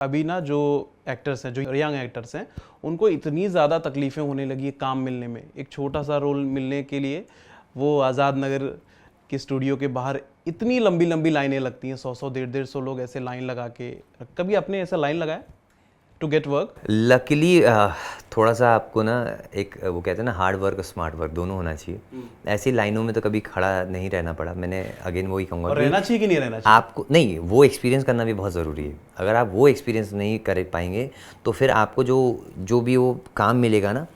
अभी ना जो एक्टर्स हैं, जो यंग एक्टर्स हैं, उनको इतनी ज़्यादा तकलीफ़ें होने लगी है काम मिलने में। एक छोटा सा रोल मिलने के लिए वो आज़ाद नगर के स्टूडियो के बाहर इतनी लंबी लंबी लाइनें लगती हैं, 100-100 150-150 लोग ऐसे लाइन लगा के। कभी आपने ऐसा लाइन लगाया टू गेट वर्क? लकीली थोड़ा सा आपको ना एक वो कहते हैं ना हार्ड वर्क और स्मार्ट वर्क दोनों होना चाहिए। ऐसी लाइनों में तो कभी खड़ा नहीं रहना पड़ा। मैंने अगेन वही कहूँगा और कि रहना चाहिए कि नहीं रहना चाहिए? आपको नहीं, वो एक्सपीरियंस करना भी बहुत ज़रूरी है। अगर आप वो एक्सपीरियंस नहीं कर पाएंगे तो फिर आपको जो जो भी वो काम मिलेगा ना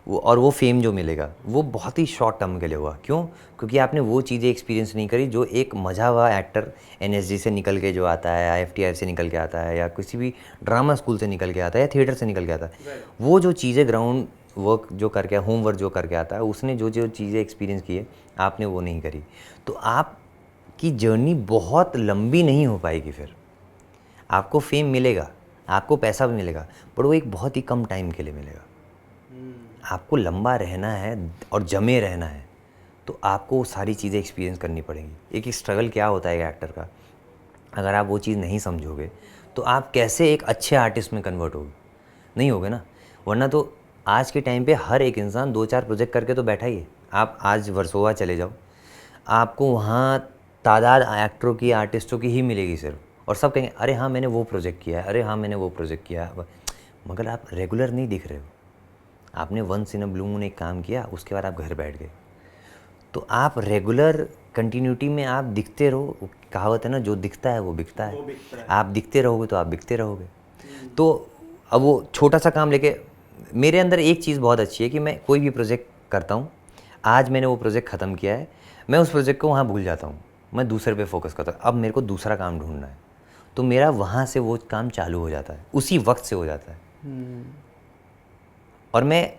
वो फेम जो मिलेगा वो बहुत ही शॉर्ट टर्म के लिए हुआ। क्यों? क्योंकि आपने वो चीज़ें एक्सपीरियंस नहीं करी जो एक मजा हुआ एक्टर एनएसजी से निकल के जो आता है, आईएफटीआई से निकल के आता है, या किसी भी ड्रामा स्कूल से निकल के आता है, या थिएटर से निकल के आता है। वो जो चीज़ें ग्राउंड वर्क जो करके, होमवर्क जो करके आता है, उसने जो जो चीज़ें एक्सपीरियंस की है आपने वो नहीं करी, तो आपकी जर्नी बहुत लंबी नहीं हो पाएगी। फिर आपको फेम मिलेगा, आपको पैसा भी मिलेगा, पर वो एक बहुत ही कम टाइम के लिए मिलेगा। आपको लंबा रहना है और जमे रहना है तो आपको वो सारी चीज़ें एक्सपीरियंस करनी पड़ेंगी। एक स्ट्रगल क्या होता है एक एक्टर का, अगर आप वो चीज़ नहीं समझोगे तो आप कैसे एक अच्छे आर्टिस्ट में कन्वर्ट होगे? नहीं होगे ना। वरना तो आज के टाइम पे हर एक इंसान 2-4 प्रोजेक्ट करके तो बैठा ही है। आप आज वर्सोवा चले जाओ, आपको वहाँ तादाद एक्टरों की, आर्टिस्टों की ही मिलेगी सिर्फ, और सब कहेंगे अरे हाँ मैंने वो प्रोजेक्ट किया है, अरे हाँ मैंने वो प्रोजेक्ट किया है, मगर आप रेगुलर नहीं दिख रहे हो। आपने once in a blue moon एक काम किया, उसके बाद आप घर बैठ गए। तो आप रेगुलर कंटिन्यूटी में आप दिखते रहो। कहावत है ना, जो दिखता है वो बिकता है। आप दिखते रहोगे तो आप बिकते रहोगे। तो अब वो छोटा सा काम लेके, मेरे अंदर एक चीज़ बहुत अच्छी है कि मैं कोई भी प्रोजेक्ट करता हूँ, आज मैंने वो प्रोजेक्ट ख़त्म किया है, मैं उस प्रोजेक्ट को वहाँ भूल जाता हूँ, मैं दूसरे पे फोकस करता हूँ। अब मेरे को दूसरा काम ढूंढना है, तो मेरा वहाँ से वो काम चालू हो जाता है, उसी वक्त से हो जाता है। और मैं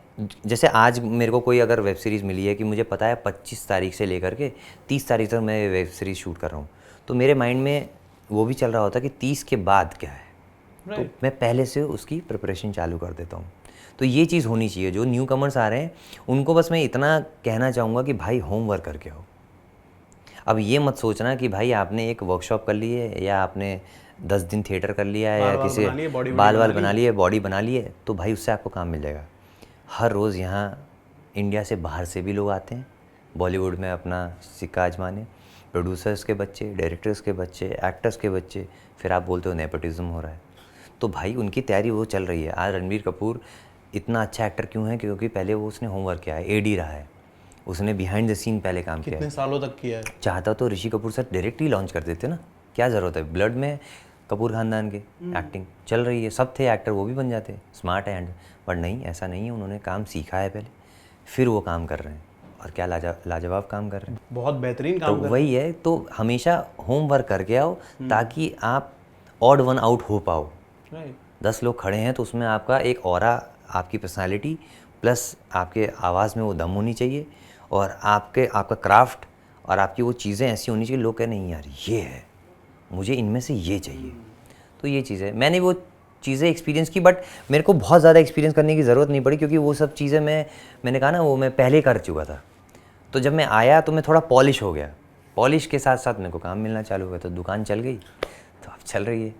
जैसे आज मेरे को कोई अगर वेब सीरीज़ मिली है कि मुझे पता है 25 तारीख से लेकर के 30 तारीख तक मैं वेब सीरीज़ शूट कर रहा हूँ, तो मेरे माइंड में वो भी चल रहा होता है कि 30 के बाद क्या है। तो मैं पहले से उसकी प्रिपरेशन चालू कर देता हूँ। तो ये चीज़ होनी चाहिए। जो न्यू कमर्स आ रहे हैं उनको बस मैं इतना कहना चाहूँगा कि भाई होमवर्क करके आओ। अब ये मत सोचना कि भाई आपने एक वर्कशॉप कर ली है, या आपने 10 दिन थिएटर कर लिया है, या किसी बाल बना लिए, बॉडी बना ली है, तो भाई उससे आपको काम मिल जाएगा। हर रोज़ यहाँ इंडिया से बाहर से भी लोग आते हैं बॉलीवुड में अपना सिक्का आजमाने। प्रोड्यूसर्स के बच्चे, डायरेक्टर्स के बच्चे, एक्टर्स के बच्चे। फिर आप बोलते हो नेपोटिज्म हो रहा है, तो भाई उनकी तैयारी वो चल रही है। आज रणबीर कपूर इतना अच्छा एक्टर क्यों है? क्योंकि पहले वो उसने होमवर्क किया है, एडी रहा है, उसने बिहाइंड द सीन पहले काम किया है। कितने सालों तक किया है? चाहता तो ऋषि कपूर सर डायरेक्ट ही लॉन्च कर देते ना, क्या ज़रूरत है? ब्लड में कपूर खानदान के एक्टिंग चल रही है, सब थे एक्टर, वो भी बन जाते, स्मार्ट है। बट नहीं, ऐसा नहीं है। उन्होंने काम सीखा है पहले, फिर वो काम कर रहे हैं, और क्या लाजवाब काम कर रहे हैं, बहुत बेहतरीन तो काम कर रहे वही है। तो हमेशा होमवर्क करके आओ ताकि आप ऑड वन आउट हो पाओ। हैं। 10 लोग खड़े हैं तो उसमें आपका एक ऑरा, आपकी पर्सनालिटी प्लस आपके आवाज़ में वो दम होनी चाहिए, और आपका क्राफ्ट और आपकी वो चीज़ें ऐसी होनी चाहिए लोग कहें नहीं यार ये है, मुझे इनमें से ये चाहिए। तो ये चीज़ है, मैंने वो चीज़ें एक्सपीरियंस की, बट मेरे को बहुत ज़्यादा एक्सपीरियंस करने की ज़रूरत नहीं पड़ी, क्योंकि वो सब चीज़ें मैंने कहा ना वो मैं पहले कर चुका था। तो जब मैं आया तो मैं थोड़ा पॉलिश हो गया, पॉलिश के साथ साथ मेरे को काम मिलना चालू हुआ, तो दुकान चल गई, तो अब चल रही है।